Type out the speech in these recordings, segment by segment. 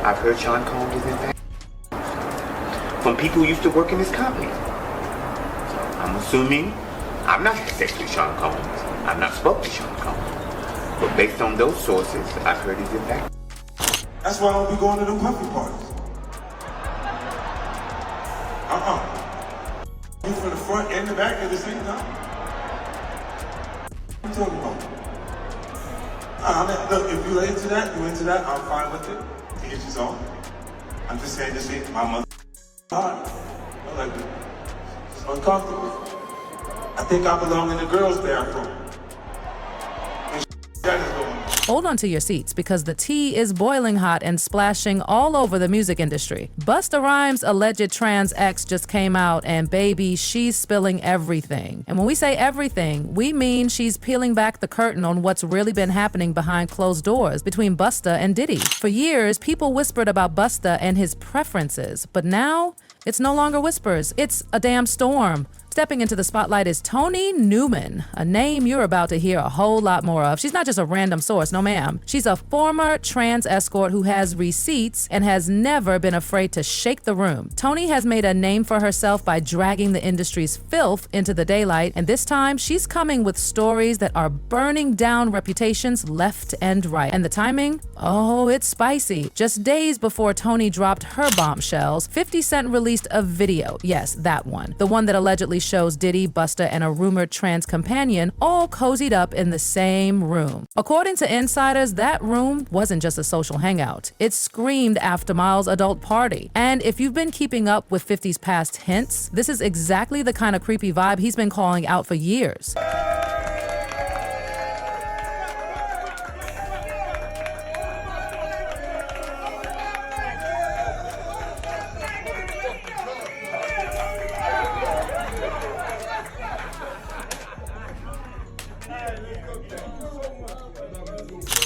I've heard Sean Combs is in fact from people who used to work in his company. So I'm assuming I've not had sex with Sean Combs. I've not spoke to Sean Combs. But based on those sources, I've heard he's in fact. That's why I don't be going to them puppy parties. You from the front and the back at the same time? What are you talking about? Look, if you're into that, I'm fine with it. To get you on. I'm just saying this ain't my mother. Hard. Like, it's uncomfortable. I think I belong in the girls' bathroom. And that is going on. Hold on to your seats because the tea is boiling hot and splashing all over the music industry. Busta Rhymes' alleged trans ex just came out and baby, she's spilling everything. And when we say everything, we mean she's peeling back the curtain on what's really been happening behind closed doors between Busta and Diddy. For years, people whispered about Busta and his preferences, but now it's no longer whispers, it's a damn storm. Stepping into the spotlight is Toni Newman, a name you're about to hear a whole lot more of. She's not just a random source, no ma'am. She's a former trans escort who has receipts and has never been afraid to shake the room. Toni has made a name for herself by dragging the industry's filth into the daylight, and this time she's coming with stories that are burning down reputations left and right. And the timing? Oh, it's spicy. Just days before Toni dropped her bombshells, 50 Cent released a video. Yes, that one. The one that allegedly shows Diddy, Busta, and a rumored trans companion all cozied up in the same room. According to insiders, that room wasn't just a social hangout. It screamed After Miles adult party. And if you've been keeping up with 50's past hints, this is exactly the kind of creepy vibe he's been calling out for years.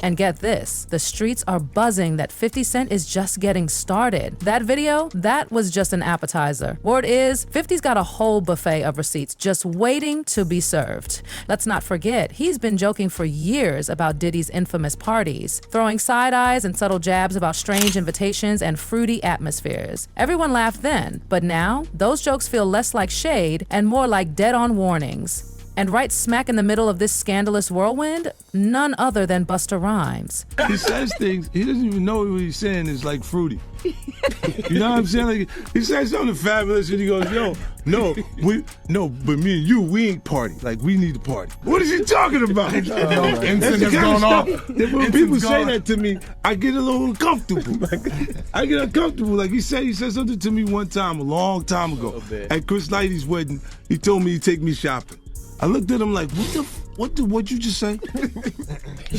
And get this, the streets are buzzing that 50 Cent is just getting started. That video, that was just an appetizer. Word is, 50's got a whole buffet of receipts just waiting to be served. Let's not forget, he's been joking for years about Diddy's infamous parties, throwing side eyes and subtle jabs about strange invitations and fruity atmospheres. Everyone laughed then, but now, those jokes feel less like shade and more like dead-on warnings. And right smack in the middle of this scandalous whirlwind, none other than Busta Rhymes. He says things, he doesn't even know what he's saying is like fruity. You know what I'm saying? Like, he says something fabulous and he goes, yo, but me and you, we ain't party. Like, we need to party. What is he talking about? That's the kind of stuff that when people say that to me, I get a little uncomfortable. I get uncomfortable. Like, he said something to me one time, a long time ago. At Chris Lighty's wedding, he told me he'd take me shopping. I looked at him like, what'd you just say?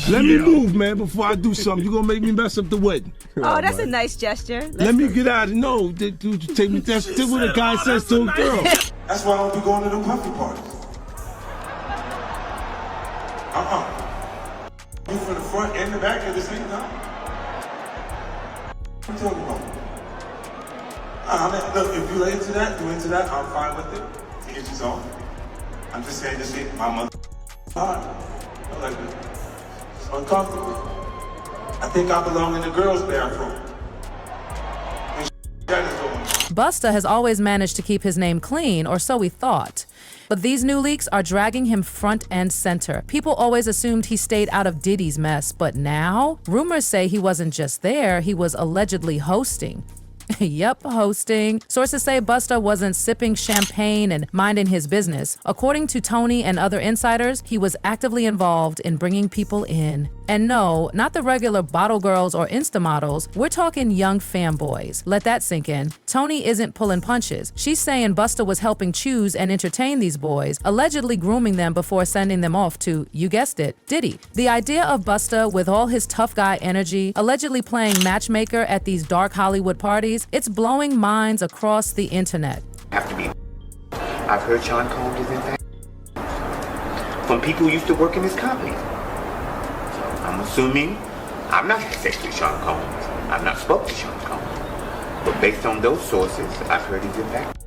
Let me move, man, before I do something. You're gonna make me mess up the wedding. Oh, that's a nice gesture. Let me get out of it. No, dude, take me. That's what a guy says to a girl. That's why I don't be going to them puppy parties. You from the front and the back at the same time? What are you talking about? Look, if you're into that, I'm fine with it. To get you on. I'm just saying this ain't my mother. Hard. Like, it's uncomfortable. I think I belong in the girls' bathroom. And that is going on. Busta has always managed to keep his name clean, or so we thought. But these new leaks are dragging him front and center. People always assumed he stayed out of Diddy's mess, but now rumors say he wasn't just there, he was allegedly hosting. Yep, hosting. Sources say Busta wasn't sipping champagne and minding his business. According to Toni and other insiders, he was actively involved in bringing people in. And no, not the regular bottle girls or Insta models. We're talking young fanboys. Let that sink in. Toni isn't pulling punches. She's saying Busta was helping choose and entertain these boys, allegedly grooming them before sending them off to, you guessed it, Diddy. The idea of Busta, with all his tough guy energy, allegedly playing matchmaker at these dark Hollywood parties, it's blowing minds across the internet. Have to be. I've heard Sean Combs is in fact from people who used to work in his company. So I'm assuming I've not had sex with Sean Combs. I've not spoke to Sean Combs. But based on those sources, I've heard he's in fact.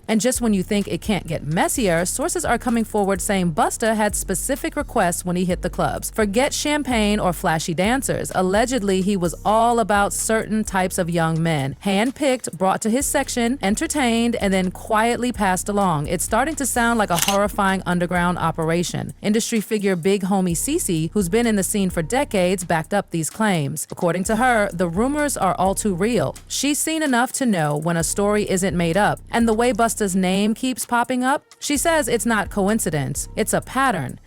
And just when you think it can't get messier, sources are coming forward saying Busta had specific requests when he hit the clubs. Forget champagne or flashy dancers. Allegedly, he was all about certain types of young men, handpicked, brought to his section, entertained, and then quietly passed along. It's starting to sound like a horrifying underground operation. Industry figure Big Homie Cece, who's been in the scene for decades, backed up these claims. According to her, the rumors are all too real. She's seen enough to know when a story isn't made up. And the way Busta's name keeps popping up, she says it's not coincidence, it's a pattern.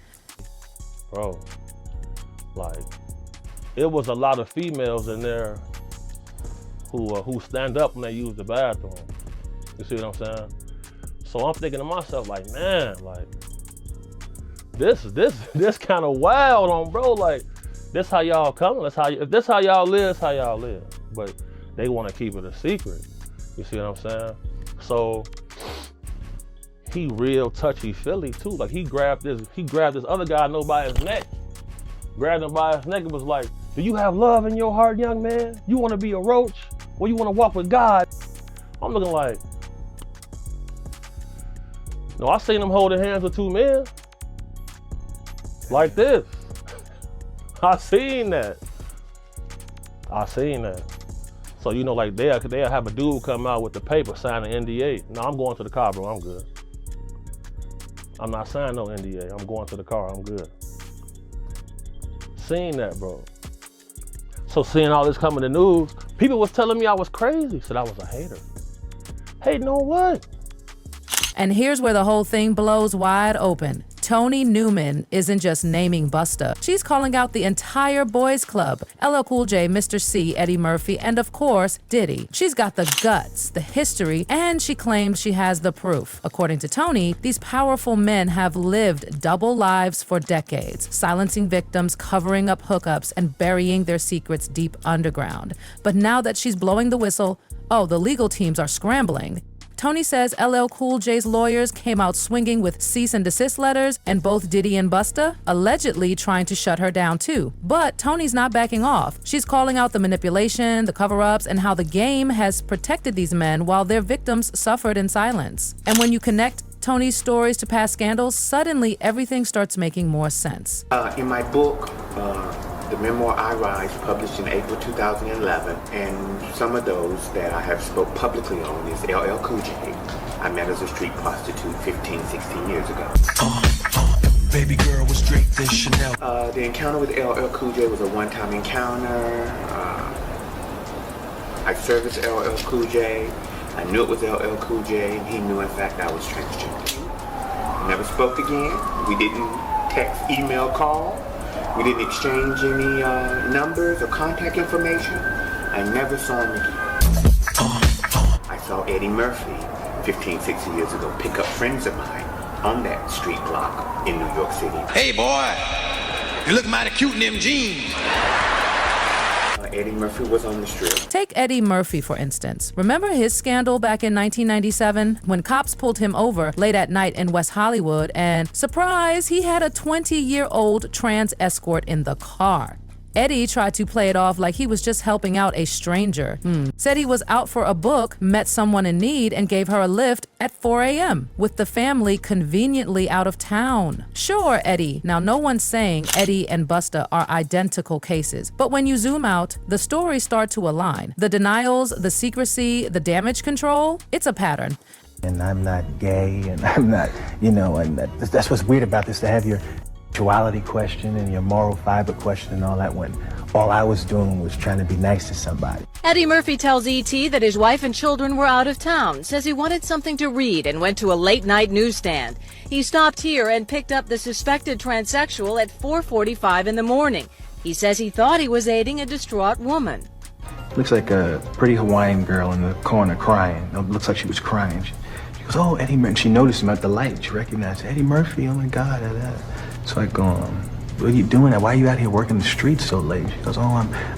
Bro, like, it was a lot of females in there who stand up when they use the bathroom. You see what I'm saying? So I'm thinking to myself, like, man, like, this kind of wild on, bro. Like, this how y'all coming? If this how y'all live, it's how y'all live. But they want to keep it a secret. You see what I'm saying? So he real touchy-feely too. Like, he grabbed this other guy I know by his neck. Grabbed him by his neck and was like, do you have love in your heart, young man? You want to be a roach? Or you want to walk with God? I'm looking like, no, I seen him holding hands with two men. Like this. I seen that. So, you know, like they'll have a dude come out with the paper, sign an NDA. No, I'm going to the car, bro, I'm good. I'm not signing no NDA. I'm going to the car, I'm good. Seen that, bro. So seeing all this come in the news, people was telling me I was crazy. Said I was a hater. Hating on what? And here's where the whole thing blows wide open. Toni Newman isn't just naming Busta. She's calling out the entire boys club, LL Cool J, Mr. C, Eddie Murphy, and of course, Diddy. She's got the guts, the history, and she claims she has the proof. According to Toni, these powerful men have lived double lives for decades, silencing victims, covering up hookups, and burying their secrets deep underground. But now that she's blowing the whistle, the legal teams are scrambling. Toni says LL Cool J's lawyers came out swinging with cease and desist letters, and both Diddy and Busta allegedly trying to shut her down too. But Toni's not backing off. She's calling out the manipulation, the cover-ups, and how the game has protected these men while their victims suffered in silence. And when you connect Toni's stories to past scandals, suddenly everything starts making more sense. In my book, the memoir I Rise, published in April 2011, and some of those that I have spoke publicly on is LL Cool J. I met as a street prostitute 15, 16 years ago. Baby girl was draped in Chanel. The encounter with LL Cool J was a one-time encounter. I serviced LL Cool J. I knew it was LL Cool J, and he knew, in fact, I was transgender. Never spoke again. We didn't text, email, call. We didn't exchange any numbers or contact information. I never saw him again. I saw Eddie Murphy 15, 16 years ago pick up friends of mine on that street block in New York City. Hey boy, you look mighty cute in them jeans. Eddie Murphy was on the strip. Take Eddie Murphy, for instance. Remember his scandal back in 1997 when cops pulled him over late at night in West Hollywood and, surprise, he had a 20-year-old trans escort in the car. Eddie tried to play it off like he was just helping out a stranger. Said he was out for a book, met someone in need, and gave her a lift at 4 a.m. with the family conveniently out of town. Sure, Eddie. Now, no one's saying Eddie and Busta are identical cases, but when you zoom out, the stories start to align. The denials, the secrecy, the damage control, it's a pattern. And I'm not gay, and I'm not, and that's what's weird about this, to have your sexuality question and your moral fiber question and all that, when all I was doing was trying to be nice to somebody. Eddie Murphy tells E.T. that his wife and children were out of town, says he wanted something to read and went to a late-night newsstand. He stopped here and picked up the suspected transsexual at 4:45 in the morning. He says he thought he was aiding a distraught woman. Looks like a pretty Hawaiian girl in the corner crying. It looks like she was crying. She goes, oh, Eddie Murphy. She noticed him at the light. She recognized Eddie Murphy. Oh my God. So I go, what are you doing? Why are you out here working the streets so late? She goes, oh,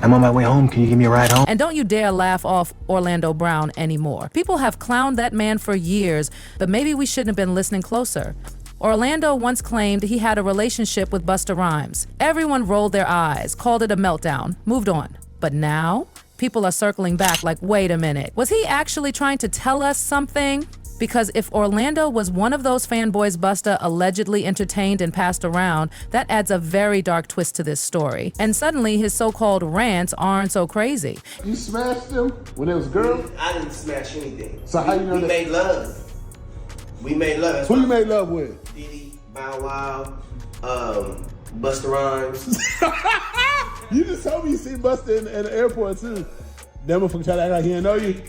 I'm on my way home. Can you give me a ride home? And don't you dare laugh off Orlando Brown anymore. People have clowned that man for years, but maybe we shouldn't have been listening closer. Orlando once claimed he had a relationship with Busta Rhymes. Everyone rolled their eyes, called it a meltdown, moved on. But now, people are circling back like, wait a minute, was he actually trying to tell us something? Because if Orlando was one of those fanboys Busta allegedly entertained and passed around, that adds a very dark twist to this story. And suddenly his so-called rants aren't so crazy. You smashed them when it was girls? I didn't smash anything. So how you know we that? made love. We made love. That's Who you why- made love with? Diddy, Bow Wow, Busta Rhymes. You just told me you see Busta in the airport too. That motherfucker tried to act like he didn't know you.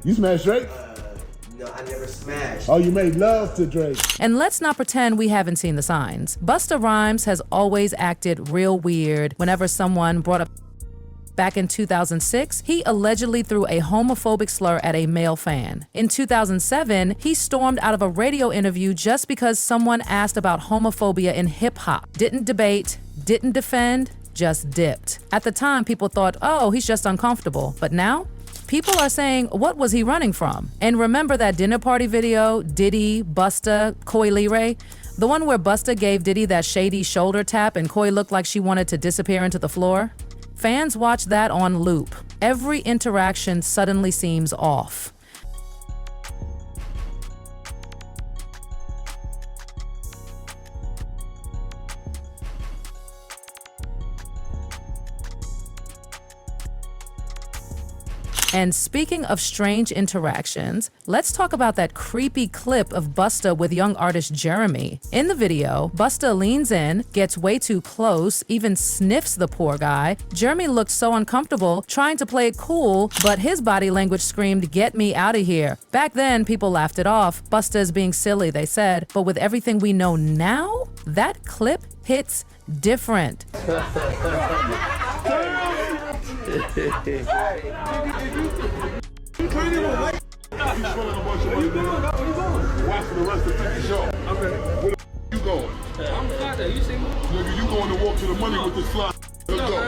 You smashed Drake? No, I never smashed. Oh, you made love to Drake. And let's not pretend we haven't seen the signs. Busta Rhymes has always acted real weird whenever someone brought up. Back in 2006, he allegedly threw a homophobic slur at a male fan. In 2007, he stormed out of a radio interview just because someone asked about homophobia in hip-hop. Didn't debate, didn't defend, just dipped. At the time, people thought, oh, he's just uncomfortable. But now, people are saying, what was he running from? And remember that dinner party video, Diddy, Busta, Coi Leray? The one where Busta gave Diddy that shady shoulder tap and Coi looked like she wanted to disappear into the floor? Fans watch that on loop. Every interaction suddenly seems off. And speaking of strange interactions, let's talk about that creepy clip of Busta with young artist Jeremy. In the video, Busta leans in, gets way too close, even sniffs the poor guy. Jeremy looked so uncomfortable, trying to play it cool, but his body language screamed, "Get me out of here." Back then, people laughed it off. Busta is being silly, they said. But with everything we know now, that clip hits different. You going? I'm fly there. You see me? Nigga, you going to walk to the money with this fly. Let's go.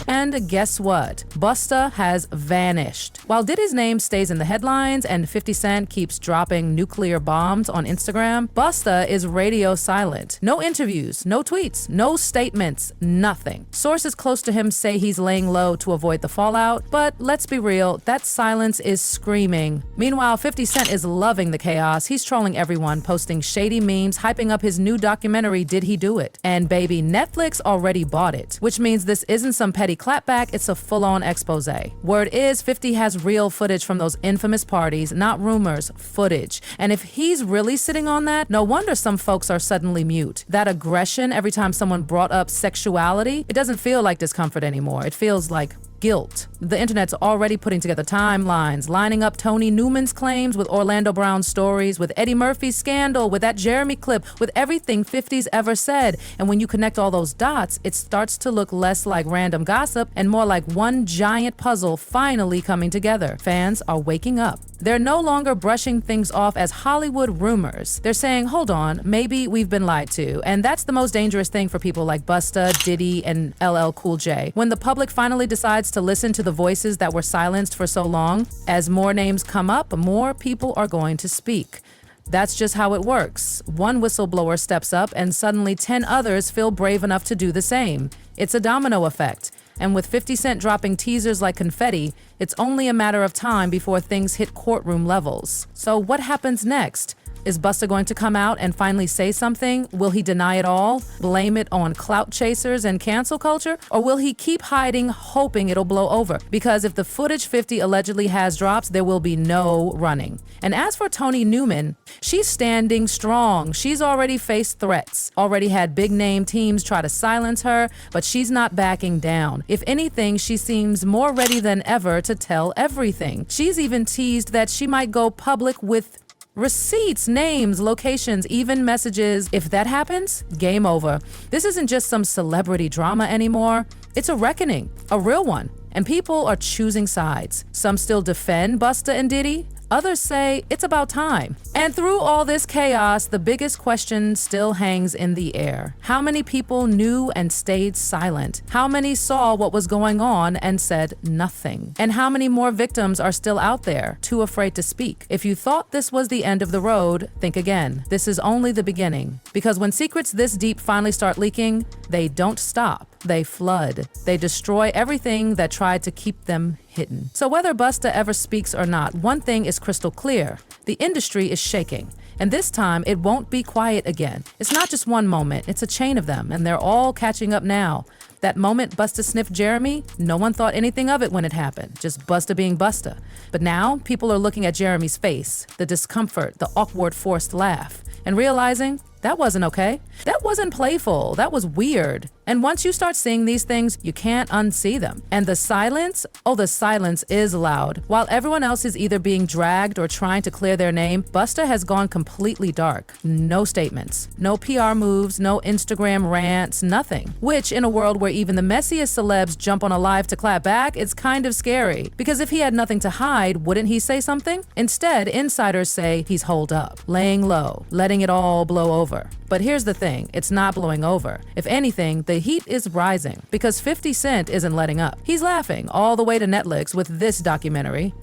And guess what? Busta has vanished. While Diddy's name stays in the headlines and 50 Cent keeps dropping nuclear bombs on Instagram, Busta is radio silent. No interviews, no tweets, no statements, nothing. Sources close to him say he's laying low to avoid the fallout, but let's be real, that silence is screaming. Meanwhile, 50 Cent is loving the chaos. He's trolling everyone, posting shady memes, hyping up his new documentary, Did He Do It? And baby, Netflix already bought it, which means this isn't some petty clapback, it's a full-on expose. Word is 50 has real footage from those infamous parties, not rumors, footage. And if he's really sitting on that, no wonder some folks are suddenly mute. That aggression every time someone brought up sexuality, it doesn't feel like discomfort anymore. It feels like guilt. The internet's already putting together timelines, lining up Tony Newman's claims with Orlando Brown's stories, with Eddie Murphy's scandal, with that Jeremy clip, with everything 50's ever said. And when you connect all those dots, it starts to look less like random gossip and more like one giant puzzle finally coming together. Fans are waking up. They're no longer brushing things off as Hollywood rumors. They're saying, hold on, maybe we've been lied to. And that's the most dangerous thing for people like Busta, Diddy, and LL Cool J. When the public finally decides to listen to the voices that were silenced for so long, as more names come up, more people are going to speak. That's just how it works. One whistleblower steps up and suddenly 10 others feel brave enough to do the same. It's a domino effect. And with 50 Cent dropping teasers like confetti, it's only a matter of time before things hit courtroom levels. So what happens next? Is Busta going to come out and finally say something? Will he deny it all? Blame it on clout chasers and cancel culture? Or will he keep hiding, hoping it'll blow over? Because if the footage 50 allegedly has drops, there will be no running. And as for Tony Newman, she's standing strong. She's already faced threats, already had big name teams try to silence her, but she's not backing down. If anything, she seems more ready than ever to tell everything. She's even teased that she might go public with receipts, names, locations, even messages. If that happens, game over. This isn't just some celebrity drama anymore. It's a reckoning, a real one. And people are choosing sides. Some still defend Busta and Diddy. Others say it's about time. And through all this chaos, the biggest question still hangs in the air. How many people knew and stayed silent? How many saw what was going on and said nothing? And how many more victims are still out there, too afraid to speak? If you thought this was the end of the road, think again. This is only the beginning. Because when secrets this deep finally start leaking, they don't stop. they flood. They destroy everything that tried to keep them hidden. So whether Busta ever speaks or not, one thing is crystal clear. The industry is shaking. And this time, it won't be quiet again. It's not just one moment, it's a chain of them, and they're all catching up now. That moment Busta sniffed Jeremy, no one thought anything of it when it happened, just Busta being Busta. But now, people are looking at Jeremy's face, the discomfort, the awkward forced laugh, and realizing that wasn't okay. That wasn't playful, that was weird. And once you start seeing these things, you can't unsee them. And the silence, oh, the silence is loud. While everyone else is either being dragged or trying to clear their name, Busta has gone completely dark. No statements, no PR moves, no Instagram rants, nothing. Which, in a world where even the messiest celebs jump on a live to clap back, it's kind of scary. Because if he had nothing to hide, wouldn't he say something? Instead, insiders say he's holed up, laying low, letting it all blow over. But here's the thing, it's not blowing over. If anything, the heat is rising because 50 Cent isn't letting up. He's laughing all the way to Netflix with this documentary.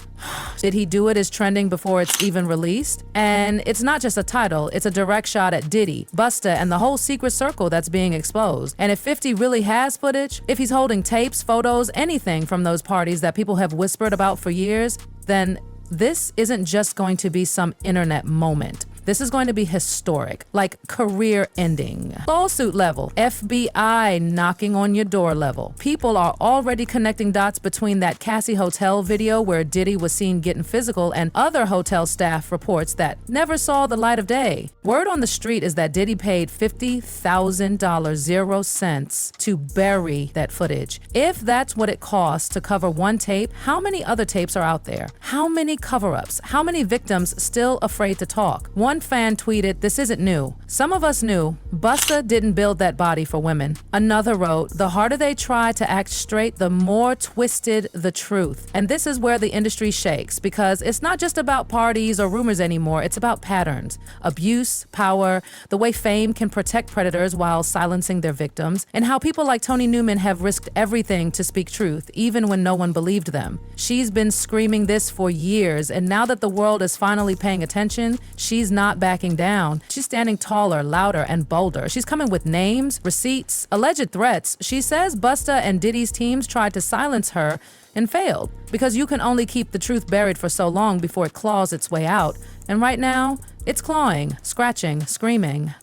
Did he do it is trending before it's even released? And it's not just a title, it's a direct shot at Diddy, Busta, and the whole secret circle that's being exposed. And if 50 really has footage, if he's holding tapes, photos, anything from those parties that people have whispered about for years, then this isn't just going to be some internet moment. This is going to be historic, like career-ending. Lawsuit level, FBI knocking on your door level. People are already connecting dots between that Cassie Hotel video where Diddy was seen getting physical and other hotel staff reports that never saw the light of day. Word on the street is that Diddy paid $50,000, 0 cents, to bury that footage. If that's what it costs to cover one tape, how many other tapes are out there? How many cover-ups? How many victims still afraid to talk? One fan tweeted, "This isn't new. Some of us knew. Busta didn't build that body for women." Another wrote, "The harder they try to act straight, the more twisted the truth." And this is where the industry shakes because it's not just about parties or rumors anymore. It's about patterns, abuse, power, the way fame can protect predators while silencing their victims, and how people like Tony Newman have risked everything to speak truth, even when no one believed them. She's been screaming this for years, and now that the world is finally paying attention, she's not backing down. She's standing taller, louder, and bolder. She's coming with names, receipts, alleged threats. She says Busta and Diddy's teams tried to silence her and failed because you can only keep the truth buried for so long before it claws its way out. And right now, it's clawing, scratching, screaming.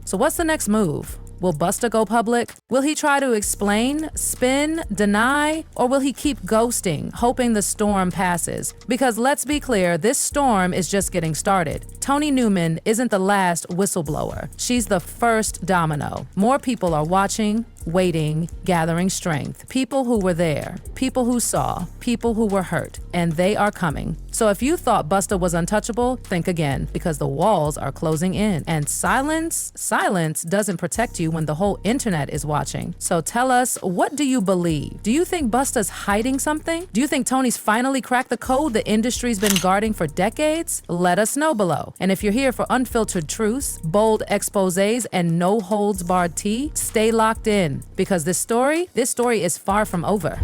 So what's the next move? Will Busta go public? Will he try to explain, spin, deny, or will he keep ghosting, hoping the storm passes? Because let's be clear, this storm is just getting started. Tony Newman isn't the last whistleblower. She's the first domino. More people are watching, waiting, gathering strength. People who were there, people who saw, people who were hurt, and they are coming. So if you thought Busta was untouchable, think again, because the walls are closing in. And silence doesn't protect you when the whole internet is watching. So tell us, what do you believe? Do you think Busta's hiding something? Do you think Tony's finally cracked the code the industry's been guarding for decades? Let us know below. And if you're here for unfiltered truths, bold exposés, and no holds barred tea, stay locked in, because this story is far from over.